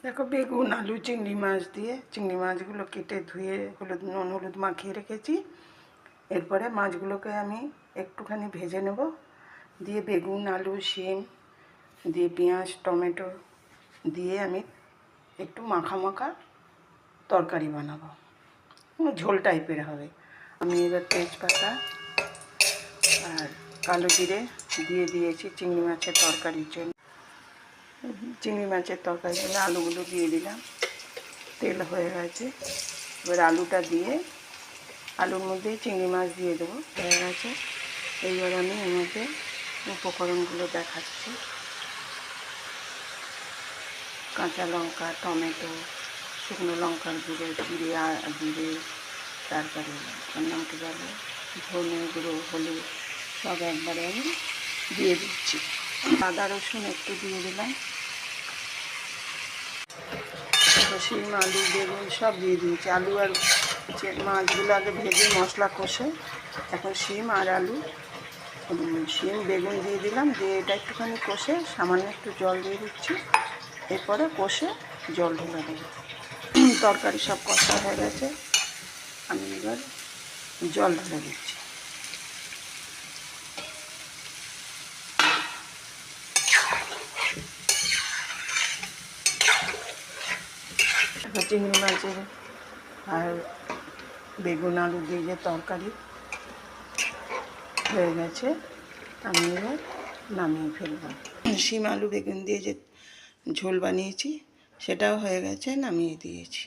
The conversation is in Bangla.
দেখো বেগুন আলু চিংড়ি মাছ দিয়ে চিংড়ি মাছগুলো কেটে ধুয়ে নুন হলুদ মাখিয়ে রেখেছি। এরপরে মাছগুলোকে আমি একটুখানি ভেজে নেব, দিয়ে বেগুন আলু শিম দিয়ে পেঁয়াজ টমেটো দিয়ে আমি একটু মাখা মাখা তরকারি বানাবো, ঝোল টাইপের হবে। আমি এবার তেজপাতা আর কালো জিরে দিয়ে দিয়েছি চিংড়ি মাছের তরকারির জন্য। চিংড়ি মাছের তরকারির জন্য আলুগুলো দিয়ে দিলাম, তেল হয়ে গেছে। এবার আলুটা দিয়ে আলুর মধ্যেই চিংড়ি মাছ দিয়ে দেবো, হয়ে গেছে। এইবার আমি এর মধ্যে উপকরণগুলো দেখাচ্ছি। কাঁচা লঙ্কা টমেটো শুকনো লঙ্কার গুঁড়ো জিরে তারপরে নামতে পারবো ধনে গুঁড়ো হলুদ সব একবারে আমি দিয়ে দিচ্ছি। আদা রসুন একটু দিয়ে দিলাম, শিম আলু বেগুন সব দিয়ে দিয়েছি। আলু আর মাছগুলো আগে ভেজে মশলা কষে এখন শিম আর আলু শিম বেগুন দিয়ে দিলাম, দিয়ে এটা একটুখানি কষে সামান্য একটু জল দিয়ে দিচ্ছি। এরপরে কষে জল ঢেলে দেবো। তরকারি সব কষা হয়ে গেছে, আমি এবার জল ঢেলে দিচ্ছি। চিংড়ি মাছের আর বেগুন আলু দিয়ে যে তরকারি হয়ে গেছে, আমি এবার নামিয়ে ফেলব। শিম আলু বেগুন দিয়ে যে ঝোল বানিয়েছি সেটাও হয়ে গেছে, নামিয়ে দিয়েছি।